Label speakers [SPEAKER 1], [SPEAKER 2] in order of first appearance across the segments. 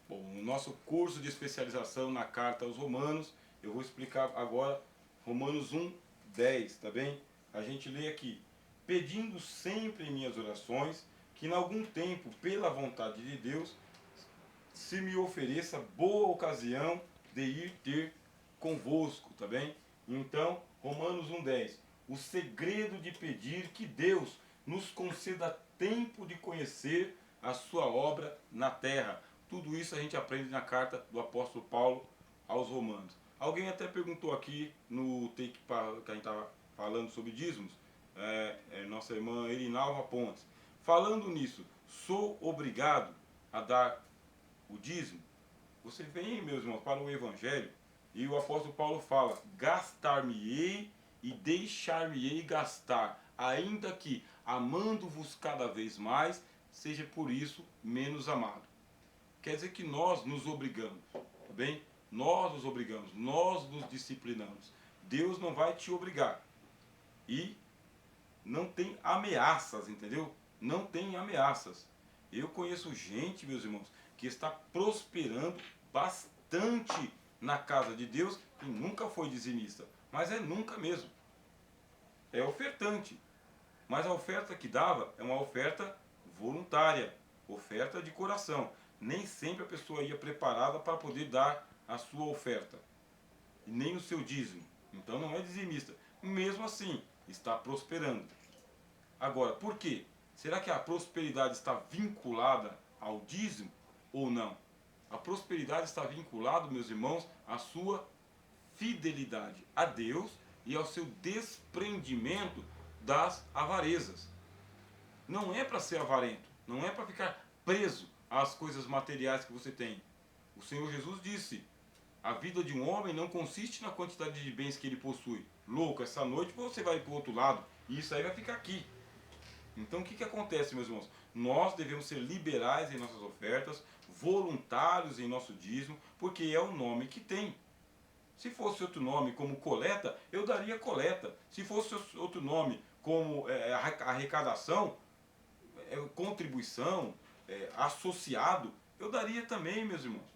[SPEAKER 1] Bom, no nosso curso de especialização na carta aos Romanos, eu vou explicar agora Romanos 1:10, tá bem? A gente lê aqui: pedindo sempre em minhas orações que, em algum tempo, pela vontade de Deus, se me ofereça boa ocasião de ir ter convosco, tá bem? Então, Romanos 1:10, o segredo de pedir que Deus nos conceda tempo de conhecer a sua obra na terra. Tudo isso a gente aprende na carta do apóstolo Paulo aos Romanos. Alguém até perguntou aqui no take que a gente estava falando sobre dízimos, nossa irmã Erinalva Pontes. Falando nisso, sou obrigado a dar o dízimo? Você vem, meus irmãos, para o Evangelho e o apóstolo Paulo fala: gastar-me-ei e deixar-me-ei gastar, ainda que, amando-vos cada vez mais, seja por isso menos amado. Quer dizer que nós nos obrigamos, tá bem? Nós nos obrigamos, nós nos disciplinamos. Deus não vai te obrigar. E não tem ameaças, entendeu? Não tem ameaças. Eu conheço gente, meus irmãos, que está prosperando bastante na casa de Deus e nunca foi dizimista. Mas é nunca mesmo. É ofertante. Mas a oferta que dava é uma oferta voluntária, oferta de coração. Nem sempre a pessoa ia preparada para poder dar a sua oferta, e nem o seu dízimo. Então não é dizimista. Mesmo assim, está prosperando. Agora, por quê? Será que a prosperidade está vinculada ao dízimo ou não? A prosperidade está vinculada, meus irmãos, à sua fidelidade a Deus e ao seu desprendimento das avarezas. Não é para ser avarento, não é para ficar preso às coisas materiais que você tem. O Senhor Jesus disse: a vida de um homem não consiste na quantidade de bens que ele possui. Louco, essa noite você vai para o outro lado e isso aí vai ficar aqui. Então o que acontece, meus irmãos? Nós devemos ser liberais em nossas ofertas, voluntários em nosso dízimo, porque é o nome que tem. Se fosse outro nome como coleta, eu daria coleta. Se fosse outro nome como arrecadação, contribuição, associado, eu daria também, meus irmãos.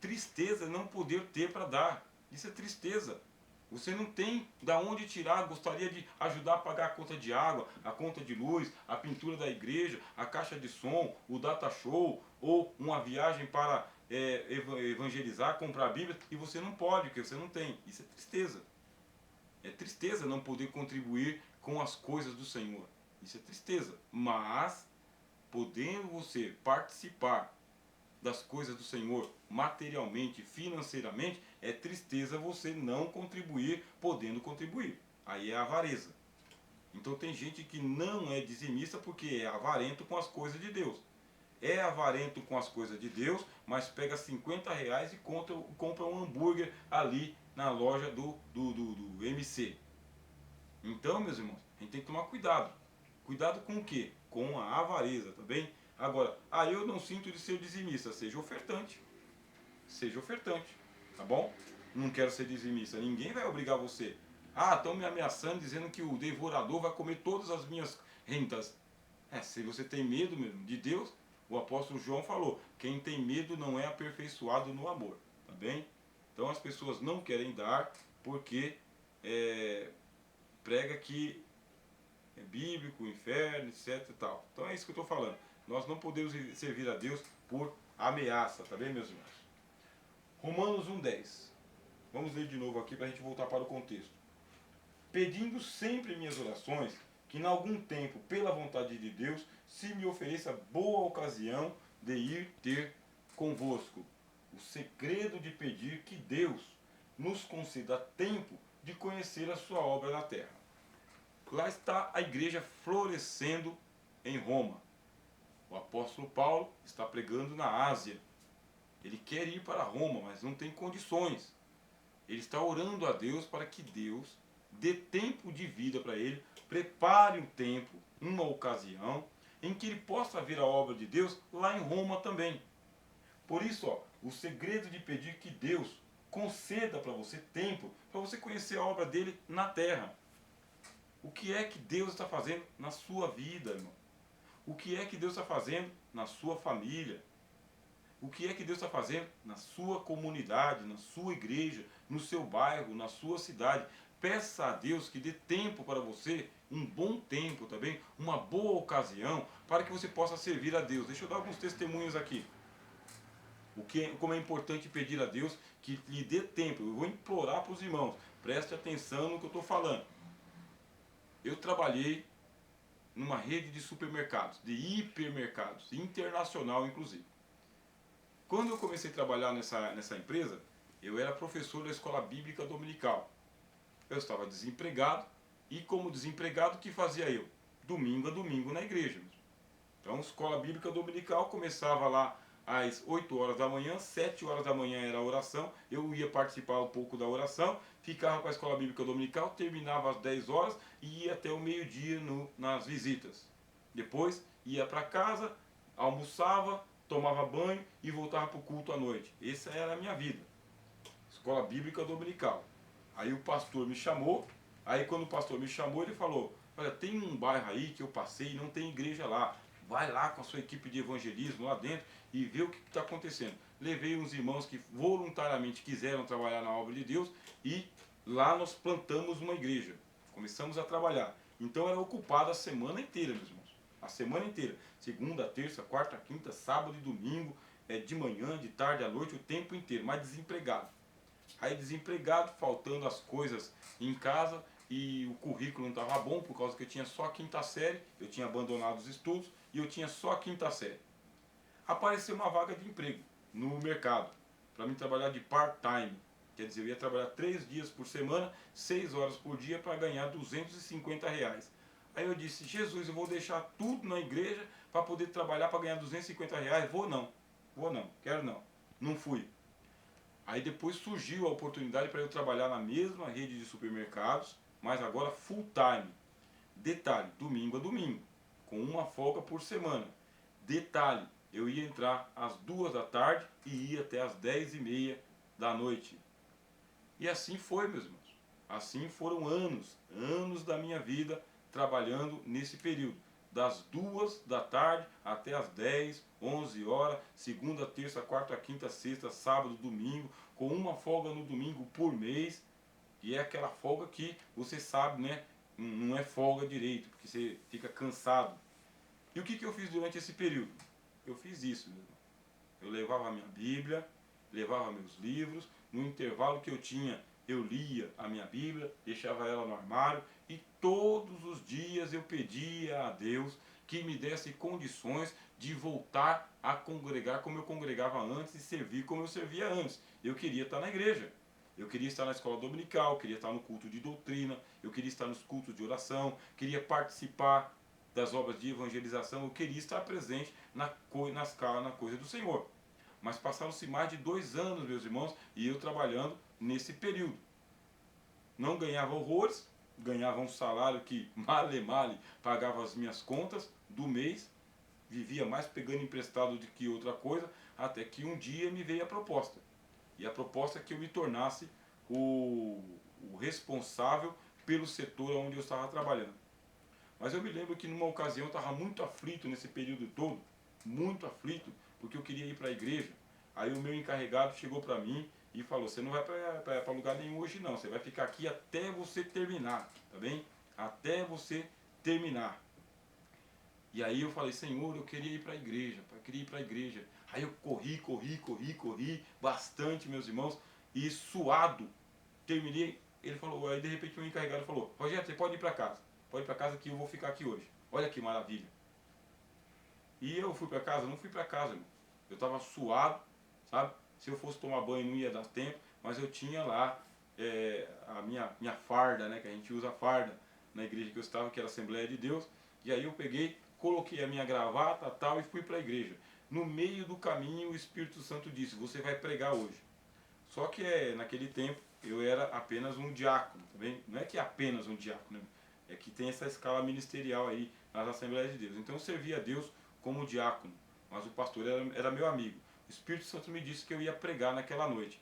[SPEAKER 1] Tristeza é não poder ter para dar. Isso é tristeza. Você não tem da onde tirar, gostaria de ajudar a pagar a conta de água, a conta de luz, a pintura da igreja, a caixa de som, o data show, ou uma viagem para evangelizar, comprar a Bíblia, e você não pode, porque você não tem. Isso é tristeza. É tristeza não poder contribuir com as coisas do Senhor. Isso é tristeza. Mas, podendo você participar das coisas do Senhor materialmente, financeiramente, é tristeza você não contribuir, podendo contribuir. Aí é avareza. Então tem gente que não é dizimista porque é avarento com as coisas de Deus. É avarento com as coisas de Deus, mas pega R$ 50 e compra um hambúrguer ali na loja do MC. Então, meus irmãos, a gente tem que tomar cuidado. Cuidado com o quê? Com a avareza, tá bem? Agora, eu não sinto de ser dizimista. Seja ofertante. Seja ofertante, tá bom? Não quero ser dizimista. Ninguém vai obrigar você. Estão me ameaçando, dizendo que o devorador vai comer todas as minhas rentas. Se você tem medo mesmo de Deus, o apóstolo João falou: quem tem medo não é aperfeiçoado no amor, tá bem? Então as pessoas não querem dar porque prega que é bíblico, inferno, etc e tal. Então é isso que eu estou falando. Nós não podemos servir a Deus por ameaça, tá bem, meus irmãos? Romanos 1:10. Vamos ler de novo aqui para a gente voltar para o contexto. Pedindo sempre em minhas orações que, em algum tempo, pela vontade de Deus, se me ofereça boa ocasião de ir ter convosco. O segredo de pedir que Deus nos conceda tempo de conhecer a sua obra na terra. Lá está a igreja florescendo em Roma. O apóstolo Paulo está pregando na Ásia. Ele quer ir para Roma, mas não tem condições. Ele está orando a Deus para que Deus dê tempo de vida para ele, prepare um tempo, uma ocasião, em que ele possa ver a obra de Deus lá em Roma também. Por isso, o segredo de pedir que Deus conceda para você tempo, para você conhecer a obra dele na terra. O que é que Deus está fazendo na sua vida, irmão? O que é que Deus está fazendo na sua família? o que é que Deus está fazendo na sua comunidade, na sua igreja, no seu bairro, na sua cidade. Peça a Deus que dê tempo para você, um bom tempo também, uma boa ocasião, para que você possa servir a Deus. Deixa eu dar alguns testemunhos aqui. Como é importante pedir a Deus que lhe dê tempo. Eu vou implorar para os irmãos, preste atenção no que eu estou falando. Eu trabalhei numa rede de supermercados, de hipermercados, internacional inclusive. Quando eu comecei a trabalhar nessa empresa, eu era professor da escola bíblica dominical. Eu estava desempregado e como desempregado, o que fazia eu? Domingo a domingo na igreja. Então, escola bíblica dominical começava lá às 8 horas da manhã, 7 horas da manhã era a oração, eu ia participar um pouco da oração, ficava com a escola bíblica dominical, terminava às 10 horas e ia até o meio-dia nas visitas. Depois ia para casa, almoçava, tomava banho e voltava para o culto à noite. Essa era a minha vida. Escola bíblica dominical. Aí o pastor me chamou, aí quando o pastor me chamou, ele falou: olha, tem um bairro aí que eu passei e não tem igreja lá. Vai lá com a sua equipe de evangelismo lá dentro e vê o que está acontecendo. Levei uns irmãos que voluntariamente quiseram trabalhar na obra de Deus e lá nós plantamos uma igreja. Começamos a trabalhar. Então era ocupado a semana inteira, meus irmãos. A semana inteira. Segunda, terça, quarta, quinta, sábado e domingo, de manhã, de tarde, à noite, o tempo inteiro, mas desempregado. Aí desempregado, faltando as coisas em casa e o currículo não estava bom por causa que eu tinha só a quinta série, eu tinha abandonado os estudos e eu tinha só a quinta série. Apareceu uma vaga de emprego no mercado para mim trabalhar de part-time, quer dizer, eu ia trabalhar 3 dias por semana, 6 horas por dia para ganhar R$250. Aí eu disse: Jesus, eu vou deixar tudo na igreja para poder trabalhar para ganhar R$250? Vou não, quero não. Não fui. Aí depois surgiu a oportunidade para eu trabalhar na mesma rede de supermercados, mas agora full time. Detalhe, domingo a domingo, com uma folga por semana. Detalhe, eu ia entrar às 2 da tarde e ia até às 10h30 da noite. E assim foi, meus irmãos. Assim foram anos da minha vida trabalhando nesse período. Das 2 da tarde até as 10, 11 horas, segunda, terça, quarta, quinta, sexta, sábado, domingo, com uma folga no domingo por mês. E é aquela folga que você sabe, né? Não é folga direito, porque você fica cansado. E o que eu fiz durante esse período? Eu fiz isso, meu irmão. Eu levava a minha Bíblia, levava meus livros, no intervalo que eu tinha, eu lia a minha Bíblia, deixava ela no armário e todos os dias eu pedia a Deus que me desse condições de voltar a congregar como eu congregava antes e servir como eu servia antes. Eu queria estar na igreja, eu queria estar na escola dominical, eu queria estar no culto de doutrina, eu queria estar nos cultos de oração, queria participar das obras de evangelização, eu queria estar presente na coisa do Senhor. Mas passaram-se mais de 2 anos, meus irmãos, e eu trabalhando nesse período. Não ganhava horrores, ganhava um salário que male pagava as minhas contas do mês, vivia mais pegando emprestado do que outra coisa, até que um dia me veio a proposta. E a proposta é que eu me tornasse o responsável pelo setor onde eu estava trabalhando. Mas eu me lembro que numa ocasião eu estava muito aflito nesse período todo, muito aflito, porque eu queria ir para a igreja. Aí o meu encarregado chegou para mim e falou: você não vai para lugar nenhum hoje não, você vai ficar aqui até você terminar, tá bem? Até você terminar. E aí eu falei: Senhor, eu queria ir para a igreja, eu queria ir para a igreja. Aí eu corri bastante, meus irmãos, e suado, terminei. Ele falou, aí de repente o meu encarregado falou: Rogério, você pode ir para casa. Pode ir para casa que eu vou ficar aqui hoje. Olha que maravilha. E eu fui para casa? Não fui para casa, irmão. Eu estava suado, sabe? Se eu fosse tomar banho não ia dar tempo, mas eu tinha lá a minha farda, né? Que a gente usa farda na igreja que eu estava, que era a Assembleia de Deus. E aí eu peguei, coloquei a minha gravata tal e fui para a igreja. No meio do caminho o Espírito Santo disse: você vai pregar hoje. Só que naquele tempo eu era apenas um diácono, tá bem? Não é que é apenas um diácono, né? É que tem essa escala ministerial aí nas Assembleias de Deus. Então eu servia a Deus como diácono, mas o pastor era meu amigo. O Espírito Santo me disse que eu ia pregar naquela noite.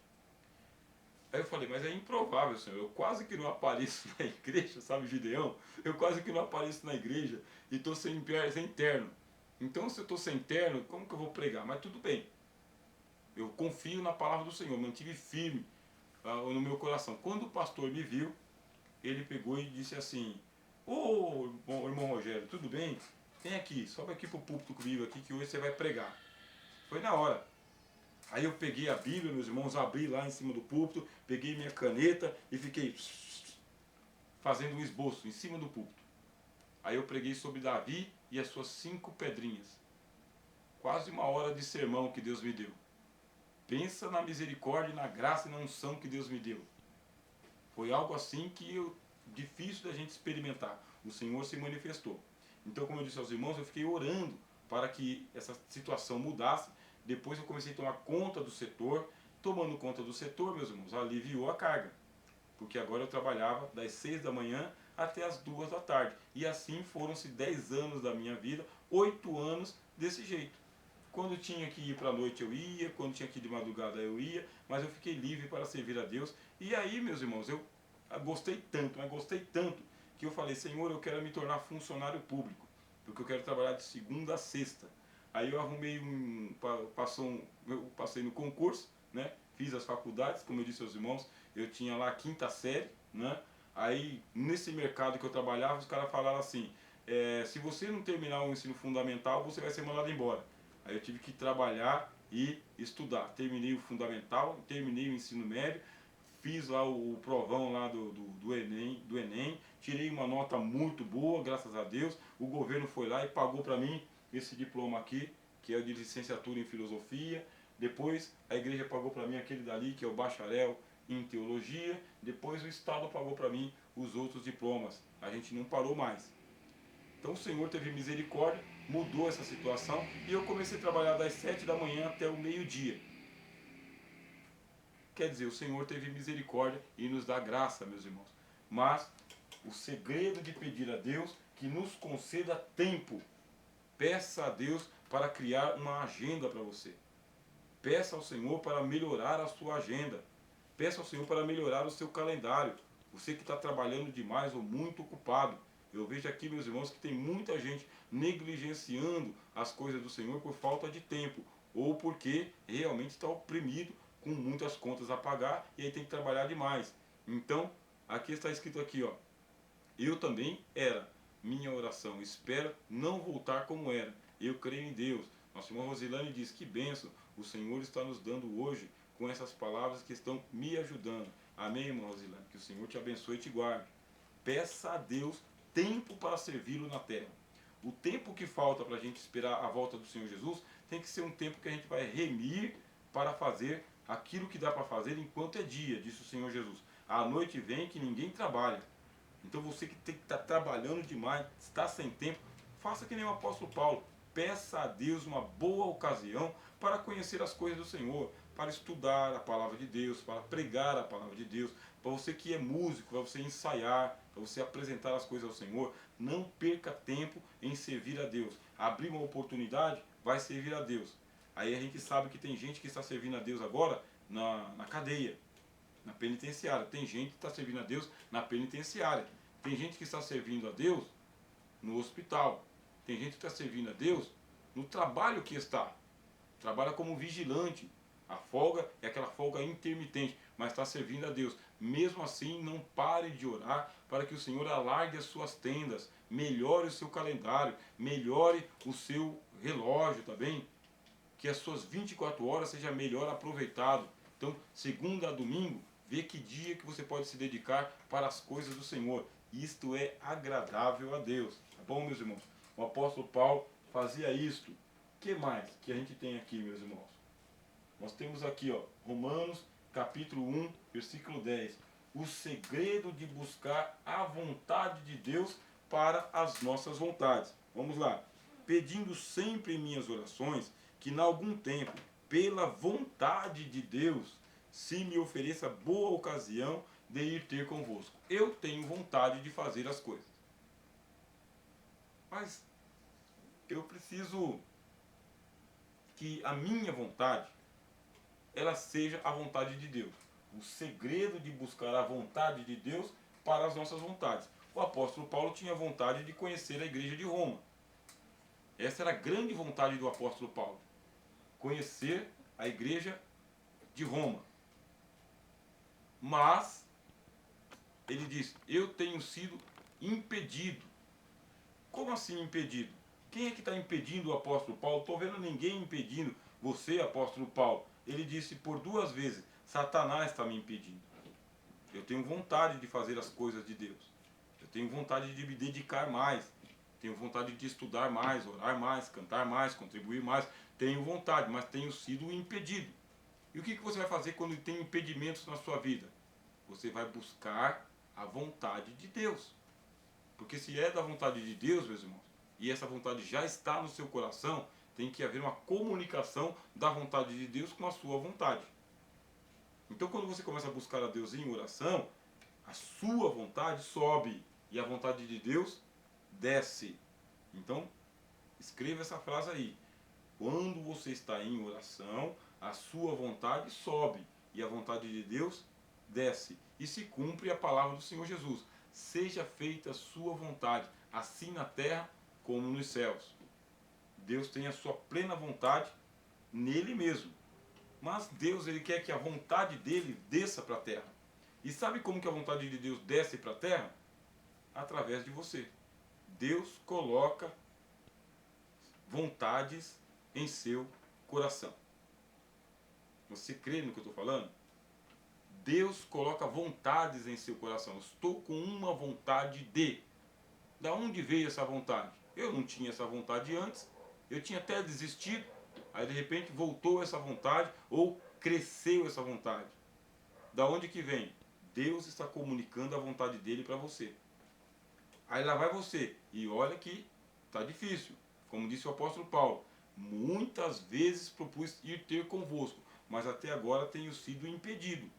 [SPEAKER 1] Aí eu falei: mas é improvável, Senhor, eu quase que não apareço na igreja, sabe, Gideão? Eu quase que não apareço na igreja e estou sem terno. Então se eu estou sem terno, como que eu vou pregar? Mas tudo bem. confio na palavra do Senhor, mantive firme no meu coração. Quando o pastor me viu, ele pegou e disse assim: ô irmão Rogério, tudo bem? Vem aqui, sobe aqui pro púlpito comigo aqui que hoje você vai pregar. Foi na hora. Aí eu peguei a Bíblia, meus irmãos, abri lá em cima do púlpito, peguei minha caneta e fiquei fazendo um esboço em cima do púlpito. Aí eu preguei sobre Davi e as suas 5 pedrinhas. Quase 1 hora de sermão que Deus me deu. Pensa na misericórdia, na graça e na unção que Deus me deu. Foi algo assim que difícil da gente experimentar. O Senhor se manifestou. Então, como eu disse aos irmãos, eu fiquei orando para que essa situação mudasse. Depois eu comecei a tomar conta do setor. Tomando conta do setor, meus irmãos, aliviou a carga. Porque agora eu trabalhava das 6 da manhã até as 2 da tarde. E assim foram-se 10 anos da minha vida, 8 anos desse jeito. Quando tinha que ir para a noite eu ia, quando tinha que ir de madrugada eu ia, mas eu fiquei livre para servir a Deus. E aí, meus irmãos, eu gostei tanto, mas gostei tanto, que eu falei: Senhor, eu quero me tornar funcionário público, porque eu quero trabalhar de segunda a sexta. Aí eu arrumei eu passei no concurso, né? Fiz as faculdades, como eu disse aos irmãos, eu tinha lá a 5ª série, né? Aí, nesse mercado que eu trabalhava, os caras falaram assim: se você não terminar o ensino fundamental, você vai ser mandado embora. Aí eu tive que trabalhar e estudar. Terminei o fundamental, terminei o ensino médio, fiz lá o provão lá do Enem, tirei uma nota muito boa, graças a Deus. O governo foi lá e pagou para mim esse diploma aqui, que é o de licenciatura em filosofia. Depois a igreja pagou para mim aquele dali, que é o bacharel em teologia. Depois o Estado pagou para mim os outros diplomas. A gente não parou mais. Então o Senhor teve misericórdia, mudou essa situação e eu comecei a trabalhar das 7 da manhã até o meio-dia. Quer dizer, o Senhor teve misericórdia e nos dá graça, meus irmãos. Mas o segredo de pedir a Deus que nos conceda tempo. Peça a Deus para criar uma agenda para você. Peça ao Senhor para melhorar a sua agenda. Peça ao Senhor para melhorar o seu calendário. Você que está trabalhando demais ou muito ocupado. Eu vejo aqui, meus irmãos, que tem muita gente negligenciando as coisas do Senhor por falta de tempo, ou porque realmente está oprimido com muitas contas a pagar e aí tem que trabalhar demais. Então, aqui está escrito aqui, ó: eu também era. Minha oração, espero não voltar como era. Eu creio em Deus. Nossa irmã Rosilane diz: que bênção o Senhor está nos dando hoje com essas palavras que estão me ajudando. Amém, irmã Rosilane? Que o Senhor te abençoe e te guarde. Peça a Deus tempo para servi-lo na terra. O tempo que falta para a gente esperar a volta do Senhor Jesus tem que ser um tempo que a gente vai remir para fazer aquilo que dá para fazer enquanto é dia, disse o Senhor Jesus. À noite vem que ninguém trabalha. Então você que tem que estar trabalhando demais, está sem tempo, faça que nem o apóstolo Paulo. Peça a Deus uma boa ocasião para conhecer as coisas do Senhor, para estudar a palavra de Deus, para pregar a palavra de Deus, para você que é músico, para você ensaiar, para você apresentar as coisas ao Senhor. Não perca tempo em servir a Deus. Abrir uma oportunidade, vai servir a Deus. Aí a gente sabe que tem gente que está servindo a Deus agora na cadeia, na penitenciária. Tem gente que está servindo a Deus na penitenciária. Tem gente que está servindo a Deus no hospital. Tem gente que está servindo a Deus no trabalho que está. Trabalha como vigilante. A folga é aquela folga intermitente, mas está servindo a Deus. Mesmo assim, não pare de orar para que o Senhor alargue as suas tendas, melhore o seu calendário, melhore o seu relógio, tá bem? Que as suas 24 horas seja melhor aproveitado. Então, segunda a domingo, vê que dia que você pode se dedicar para as coisas do Senhor. Isto é agradável a Deus. Tá bom, meus irmãos? O apóstolo Paulo fazia isto. O que mais que a gente tem aqui, meus irmãos? Nós temos aqui, ó, Romanos capítulo 1, versículo 10. O segredo de buscar a vontade de Deus para as nossas vontades. Vamos lá. Pedindo sempre em minhas orações que, em algum tempo, pela vontade de Deus, se me ofereça boa ocasião de ir ter convosco. Eu tenho vontade de fazer as coisas. Mas eu preciso que a minha vontade ela seja a vontade de Deus. O segredo de buscar a vontade de Deus para as nossas vontades. O apóstolo Paulo tinha vontade de conhecer a igreja de Roma. Essa era a grande vontade do apóstolo Paulo. Conhecer a igreja de Roma. Mas ele diz: eu tenho sido impedido. Como assim impedido? Quem é que está impedindo o apóstolo Paulo? Estou vendo ninguém impedindo você, apóstolo Paulo. Ele disse por 2 vezes: Satanás está me impedindo. Eu tenho vontade de fazer as coisas de Deus. Eu tenho vontade de me dedicar mais. Tenho vontade de estudar mais, orar mais, cantar mais, contribuir mais. Tenho vontade, mas tenho sido impedido. E o que você vai fazer quando tem impedimentos na sua vida? Você vai buscar a vontade de Deus. Porque se é da vontade de Deus, meus irmãos, e essa vontade já está no seu coração, tem que haver uma comunicação da vontade de Deus com a sua vontade. Então, quando você começa a buscar a Deus em oração, a sua vontade sobe e a vontade de Deus desce. Então, escreva essa frase aí. Quando você está em oração, a sua vontade sobe e a vontade de Deus desce. E se cumpre a palavra do Senhor Jesus. Seja feita a sua vontade, assim na terra como nos céus. Deus tem a sua plena vontade nele mesmo. Mas Deus, ele quer que a vontade dele desça para a terra. E sabe como que a vontade de Deus desce para a terra? Através de você. Deus coloca vontades em seu coração. Você crê no que eu estou falando? Deus coloca vontades em seu coração. Estou com uma vontade de. Da onde veio essa vontade? Eu não tinha essa vontade antes. Eu tinha até desistido. Aí de repente voltou essa vontade ou cresceu essa vontade. Da onde que vem? Deus está comunicando a vontade dele para você. Aí lá vai você. E olha que está difícil. Como disse o apóstolo Paulo. Muitas vezes propus ir ter convosco, mas até agora tenho sido impedido.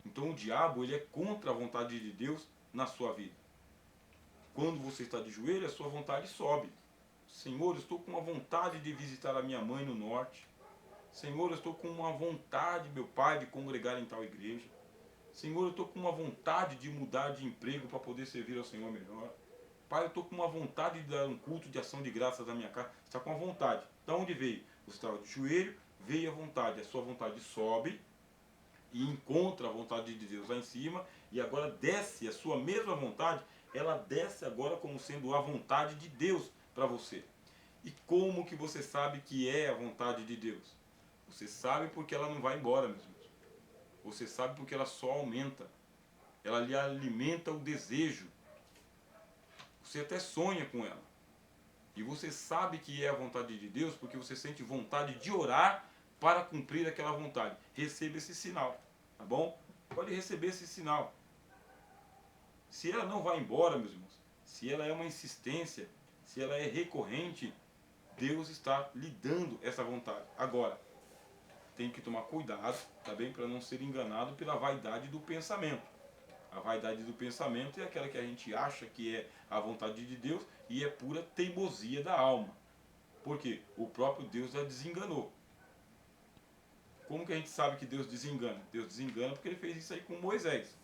[SPEAKER 1] Então o diabo, ele é contra a vontade de Deus na sua vida. Quando você está de joelho, a sua vontade sobe. Senhor, eu estou com uma vontade de visitar a minha mãe no norte. Senhor, eu estou com uma vontade, meu pai, de congregar em tal igreja. Senhor, eu estou com uma vontade de mudar de emprego para poder servir ao Senhor melhor. Pai, eu estou com uma vontade de dar um culto de ação de graças na minha casa. Você está com a vontade. De onde veio? Você estava de joelho, veio a vontade. A sua vontade sobe e encontra a vontade de Deus lá em cima. E agora desce a sua mesma vontade. Ela desce agora como sendo a vontade de Deus para você. E como que você sabe que é a vontade de Deus? Você sabe porque ela não vai embora, meus irmãos. Você sabe porque ela só aumenta. Ela lhe alimenta o desejo. Você até sonha com ela. E você sabe que é a vontade de Deus porque você sente vontade de orar para cumprir aquela vontade. Receba esse sinal, tá bom? Pode receber esse sinal. Se ela não vai embora, meus irmãos, se ela é uma insistência, se ela é recorrente, Deus está lhe dando essa vontade. Agora, tem que tomar cuidado, tá bem? Para não ser enganado pela vaidade do pensamento. A vaidade do pensamento é aquela que a gente acha que é a vontade de Deus e é pura teimosia da alma. Por quê? O próprio Deus a desenganou. Como que a gente sabe que Deus desengana? Deus desengana porque ele fez isso aí com Moisés.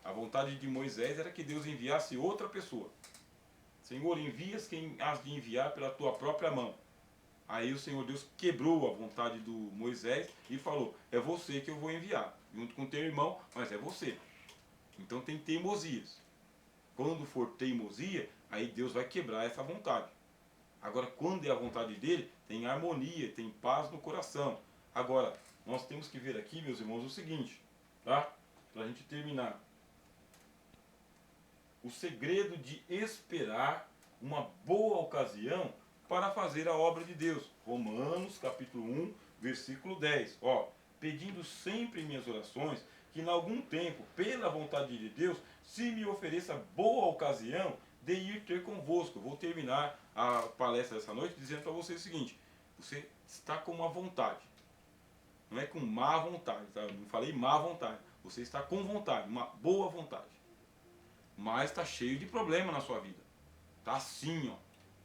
[SPEAKER 1] A vontade de Moisés era que Deus enviasse outra pessoa. Senhor, envias quem has de enviar pela tua própria mão. Aí o Senhor Deus quebrou a vontade do Moisés e falou: é você que eu vou enviar, junto com teu irmão, mas é você. Então tem teimosias. Quando for teimosia, aí Deus vai quebrar essa vontade. Agora, quando é a vontade dele, tem harmonia, tem paz no coração. Agora, nós temos que ver aqui, meus irmãos, o seguinte, tá? Para a gente terminar. O segredo de esperar uma boa ocasião para fazer a obra de Deus. Romanos, capítulo 1, versículo 10. Ó, pedindo sempre em minhas orações que em algum tempo, pela vontade de Deus, se me ofereça boa ocasião de ir ter convosco. Eu vou terminar a palestra dessa noite dizendo para você o seguinte: você está com uma vontade, não é com má vontade, tá? Eu não falei má vontade, você está com vontade, uma boa vontade, mas está cheio de problema na sua vida, está assim, ó,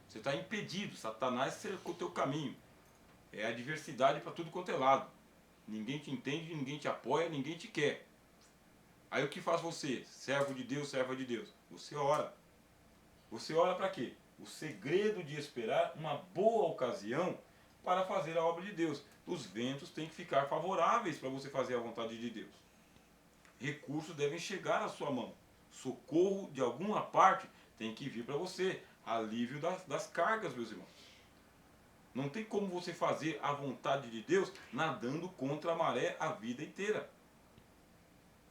[SPEAKER 1] você está impedido, Satanás cercou o teu caminho, é adversidade para tudo quanto é lado. Ninguém te entende, ninguém te apoia, ninguém te quer. Aí o que faz você, servo de Deus, serva de Deus? Você ora. Você ora para quê? O segredo de esperar uma boa ocasião para fazer a obra de Deus. Os ventos têm que ficar favoráveis para você fazer a vontade de Deus. Recursos devem chegar à sua mão. Socorro de alguma parte tem que vir para você. Alívio das cargas, meus irmãos. Não tem como você fazer a vontade de Deus nadando contra a maré a vida inteira.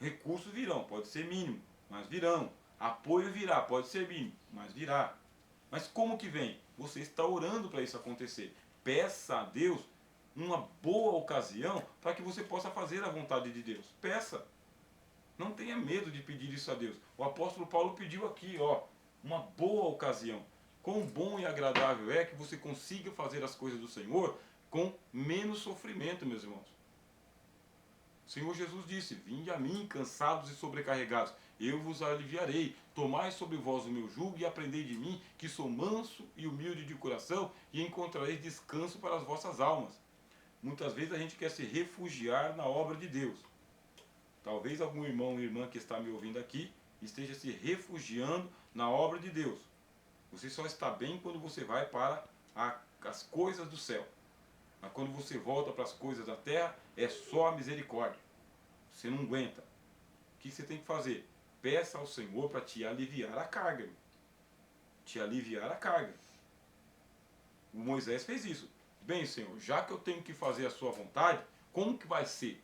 [SPEAKER 1] Recursos virão, pode ser mínimo, mas virão. Apoio virá, pode ser mínimo, mas virá. Mas como que vem? Você está orando para isso acontecer. Peça a Deus uma boa ocasião para que você possa fazer a vontade de Deus. Peça. Não tenha medo de pedir isso a Deus. O apóstolo Paulo pediu aqui, uma boa ocasião. Quão bom e agradável é que você consiga fazer as coisas do Senhor com menos sofrimento, meus irmãos. O Senhor Jesus disse: vinde a mim, cansados e sobrecarregados, eu vos aliviarei. Tomai sobre vós o meu jugo e aprendei de mim, que sou manso e humilde de coração, e encontrareis descanso para as vossas almas. Muitas vezes a gente quer se refugiar na obra de Deus. Talvez algum irmão ou irmã que está me ouvindo aqui esteja se refugiando na obra de Deus. Você só está bem quando você vai para as coisas do céu. Mas quando você volta para as coisas da terra, é só a misericórdia. Você não aguenta. O que você tem que fazer? Peça ao Senhor para te aliviar a carga. Te aliviar a carga. O Moisés fez isso. Bem, Senhor, já que eu tenho que fazer a sua vontade, como que vai ser?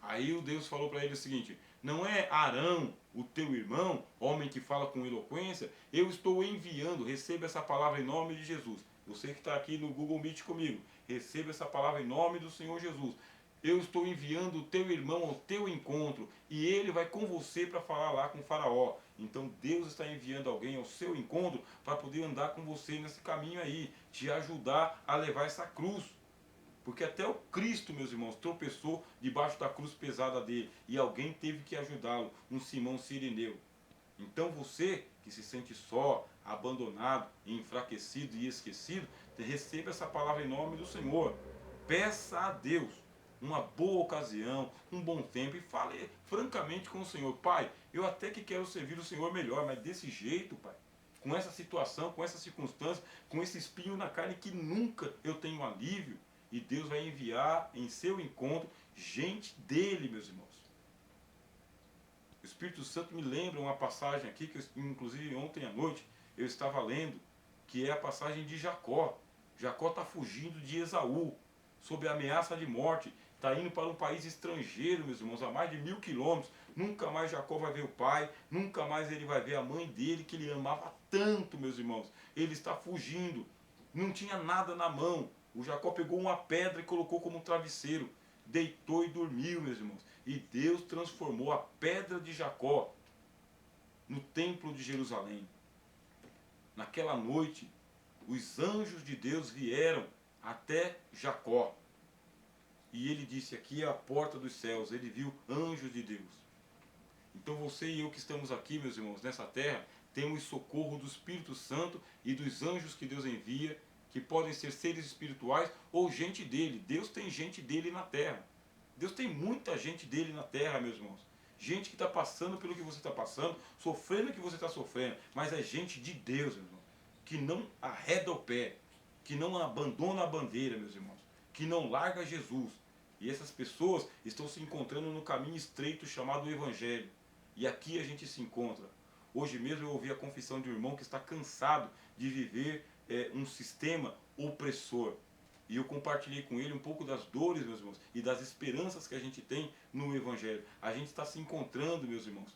[SPEAKER 1] Aí o Deus falou para ele o seguinte: não é Arão, o teu irmão, homem que fala com eloquência, eu estou enviando, receba essa palavra em nome de Jesus. Você que está aqui no Google Meet comigo, receba essa palavra em nome do Senhor Jesus. Eu estou enviando o teu irmão ao teu encontro e ele vai com você para falar lá com o faraó. Então Deus está enviando alguém ao seu encontro para poder andar com você nesse caminho aí, te ajudar a levar essa cruz. Porque até o Cristo, meus irmãos, tropeçou debaixo da cruz pesada dele. E alguém teve que ajudá-lo, um Simão Cireneu. Então você, que se sente só, abandonado, enfraquecido e esquecido, receba essa palavra em nome do Senhor. Peça a Deus uma boa ocasião, um bom tempo e fale francamente com o Senhor. Pai, eu até que quero servir o Senhor melhor, mas desse jeito, Pai, com essa situação, com essa circunstância, com esse espinho na carne que nunca eu tenho alívio. E Deus vai enviar em seu encontro gente dele, meus irmãos. O Espírito Santo me lembra uma passagem aqui, que inclusive ontem à noite eu estava lendo, que é a passagem de Jacó. Jacó está fugindo de Esaú, sob a ameaça de morte. Está indo para um país estrangeiro, meus irmãos, a mais de 1000 quilômetros. Nunca mais Jacó vai ver o pai, nunca mais ele vai ver a mãe dele, que ele amava tanto, meus irmãos. Ele está fugindo, não tinha nada na mão. O Jacó pegou uma pedra e colocou como um travesseiro, deitou e dormiu, meus irmãos. E Deus transformou a pedra de Jacó no templo de Jerusalém. Naquela noite, os anjos de Deus vieram até Jacó. E ele disse: aqui é a porta dos céus. Ele viu anjos de Deus. Então você e eu que estamos aqui, meus irmãos, nessa terra, temos socorro do Espírito Santo e dos anjos que Deus envia, que podem ser seres espirituais ou gente dele. Deus tem gente dele na terra. Deus tem muita gente dele na terra, meus irmãos. Gente que está passando pelo que você está passando, sofrendo o que você está sofrendo, mas é gente de Deus, meu irmão, que não arreda o pé, que não abandona a bandeira, meus irmãos, que não larga Jesus. E essas pessoas estão se encontrando no caminho estreito chamado Evangelho. E aqui a gente se encontra. Hoje mesmo eu ouvi a confissão de um irmão que está cansado de viver um sistema opressor. E eu compartilhei com ele um pouco das dores, meus irmãos, e das esperanças que a gente tem no Evangelho. A gente está se encontrando, meus irmãos.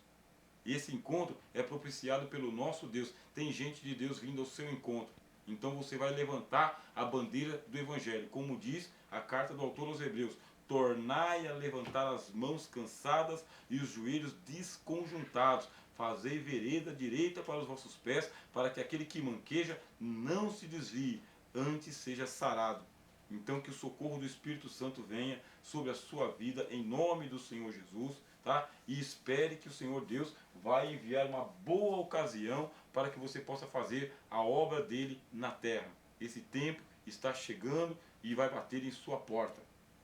[SPEAKER 1] E esse encontro é propiciado pelo nosso Deus. Tem gente de Deus vindo ao seu encontro. Então você vai levantar a bandeira do Evangelho. Como diz a carta do autor aos Hebreus: tornai a levantar as mãos cansadas e os joelhos desconjuntados. Fazei vereda direita para os vossos pés, para que aquele que manqueja não se desvie, antes seja sarado. Então que o socorro do Espírito Santo venha sobre a sua vida, em nome do Senhor Jesus, tá? E espere que o Senhor Deus vai enviar uma boa ocasião para que você possa fazer a obra dele na terra. Esse tempo está chegando e vai bater em sua porta.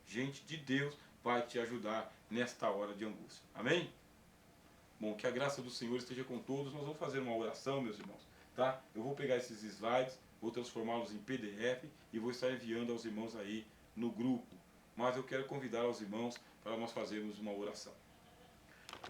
[SPEAKER 1] Gente de Deus vai te ajudar nesta hora de angústia. Amém? Bom, que a graça do Senhor esteja com todos. Nós vamos fazer uma oração, meus irmãos, tá? Eu vou pegar esses slides, vou transformá-los em PDF e vou estar enviando aos irmãos aí no grupo. Mas eu quero convidar os irmãos para nós fazermos uma oração.